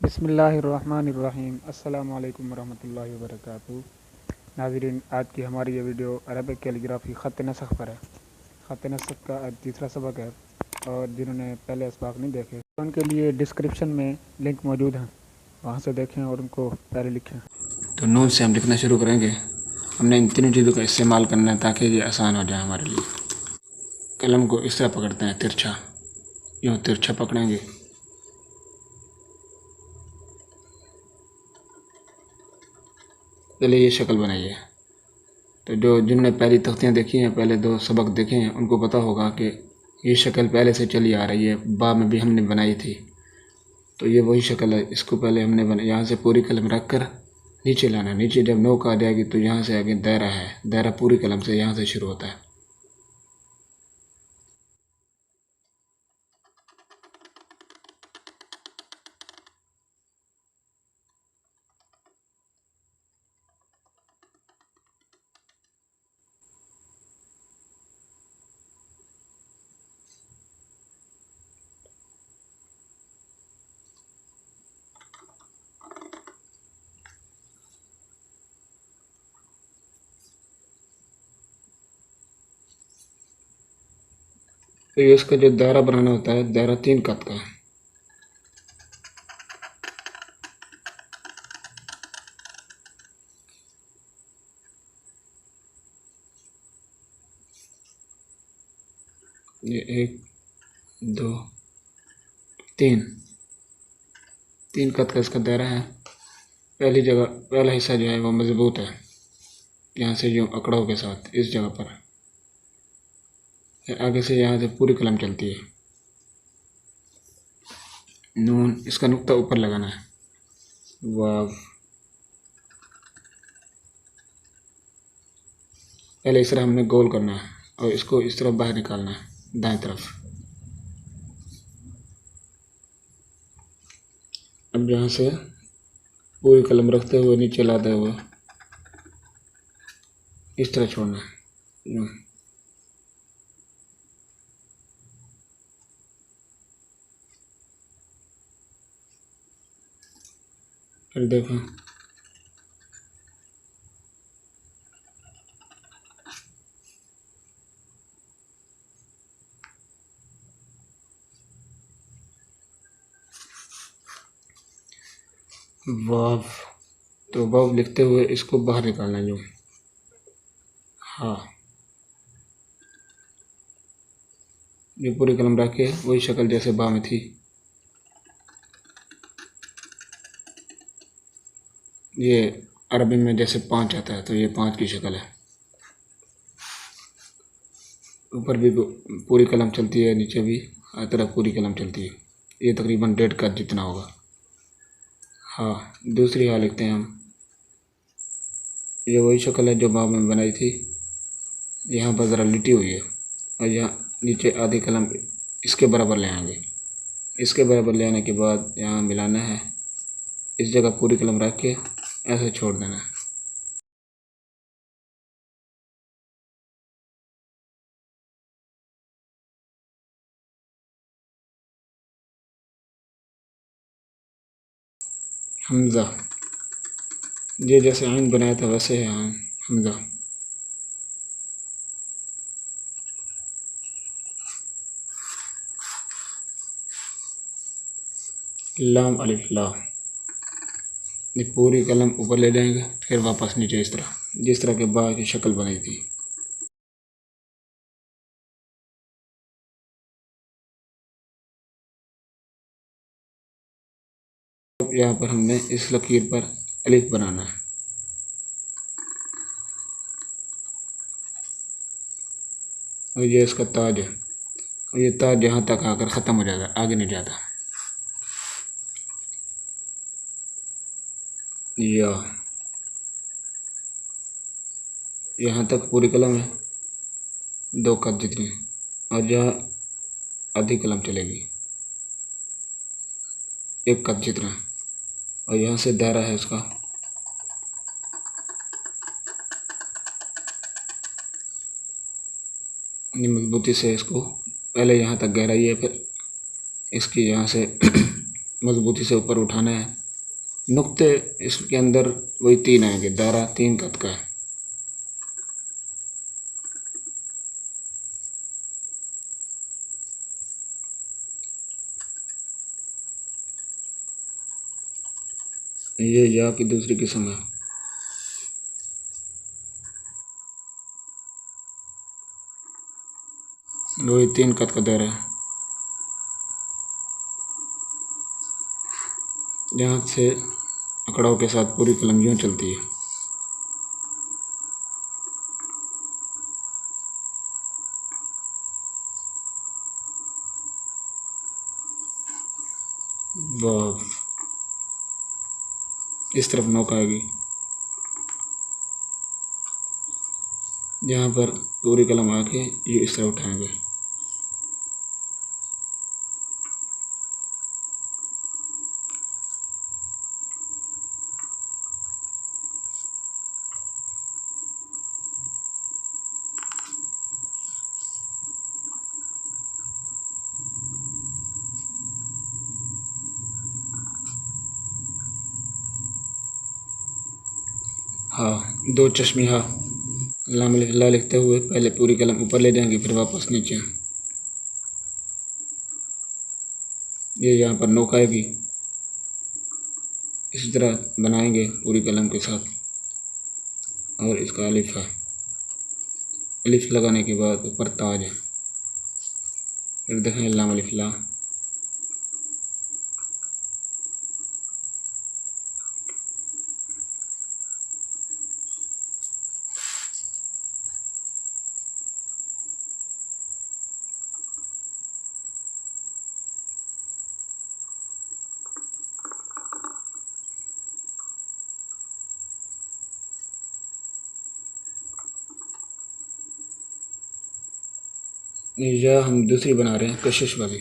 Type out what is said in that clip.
बिस्मिल्लाहिर्रहमानिर्रहीम। अस्सलामु अलैकुम वरहमतुल्लाहि वबरकातुहू। नाज़रीन, आज की हमारी ये वीडियो अरबिक कैलीग्राफी ख़त नस्ख़ पर है। ख़त नस्ख़ का आज तीसरा सबक है और जिन्होंने पहले इसबाक नहीं देखे तो उनके लिए डिस्क्रिप्शन में लिंक मौजूद हैं, वहाँ से देखें और उनको पहले लिखें। तो नून से हम लिखना शुरू करेंगे। हमने इन तीनों चीज़ों का इस्तेमाल करना है ताकि ये आसान हो जाए हमारे लिए। कलम को इस तरह पकड़ते हैं, तिरछा, यूँ तिरछा पकड़ेंगे। पहले ये शक्ल बनाइए। तो जिन्होंने पहली तख्तियाँ देखी हैं, पहले दो सबक देखे हैं, उनको पता होगा कि ये शक्ल पहले से चली आ रही है, बा में भी हमने बनाई थी। तो ये वही शक्ल है। इसको पहले हमने यहाँ से पूरी कलम रख कर नीचे लाना। नीचे जब नोक आ जाएगी तो यहाँ से आगे दायरा है, दायरा पूरी कलम से यहाँ से शुरू होता है। तो ये इसका जो दायरा बनाना होता है, दायरा 3 कत का है। ये 1 2 3 3 कत का इसका दायरा है। पहली जगह पहला हिस्सा जो है वो मजबूत है, यहाँ से यूँ अकड़ों के साथ इस जगह पर। आगे से यहाँ से पूरी कलम चलती है। नून, इसका नुक्ता ऊपर लगाना है। वाव, पहले इस तरह हमने गोल करना है और इसको इस तरफ बाहर निकालना है, दाएं तरफ। अब यहाँ से पूरी कलम रखते हुए नीचे लाते हुए इस तरह छोड़ना है, यूँ। फिर देखो, वाव। तो वाव लिखते हुए इसको बाहर निकालना है, यूँ। हाँ, ये पूरी कलम रख के वही शक्ल जैसे बा में थी। ये अरबी में जैसे 5 आता है, तो ये 5 की शक्ल है। ऊपर भी पूरी कलम चलती है, नीचे भी हर तरफ पूरी कलम चलती है। ये तकरीबन 1.5 कत जितना होगा। हाँ, दूसरी हाँ लिखते हैं हम। ये वही शक्ल है जो बाब में बनाई थी। यहाँ पर ज़रा लिटी हुई है और यहाँ नीचे आधी कलम इसके बराबर ले आएंगे। इसके बराबर ले आने के बाद यहाँ मिलाना है, इस जगह पूरी कलम रख के ऐसे छोड़ देना है। हमज़ा, ये जैसे आइन बनाया था वैसे है हमज़ा। लाम अलिफ ला। ये पूरी कलम ऊपर ले जाएंगे, फिर वापस नीचे इस तरह, जिस तरह के बा की शक्ल बनाई थी। अब यहाँ पर हमने इस लकीर पर अलिफ बनाना है और ये इसका ताज है और ये ताज यहाँ तक आकर ख़त्म हो जाता है, आगे नहीं जाता। या यहाँ तक पूरी कलम है, 2 कत जितनी, और यहाँ आधी कलम चलेगी 1 कत जितना, और यहाँ से दायरा है उसका। मजबूती से इसको, पहले यहाँ तक गहराई है, फिर इसकी यहाँ से मजबूती से ऊपर उठाना है। नुक्ते इसके अंदर वही 3 आएंगे, दायरा 3 कत का है। ये या की दूसरी किस्म है। वही 3 कत का दायरा है। यहाँ से अकड़ों के साथ पूरी कलम यूँ चलती है। वाह, इस तरफ नोक आएगी। यहाँ पर पूरी कलम आके ये इस तरह उठाएंगे। हाँ, 2 चश्मी हाँ ला लिखते हुए पहले पूरी कलम ऊपर ले जाएंगे, फिर वापस नीचे। ये यहाँ पर नोक आएगी, इसी तरह बनाएंगे पूरी कलम के साथ। और इसका अलिफ है, अलिफ लगाने के बाद ऊपर ताज है, फिर देखें लाम अलिफ ला। या हम दूसरी बना रहे हैं कशिश वाली।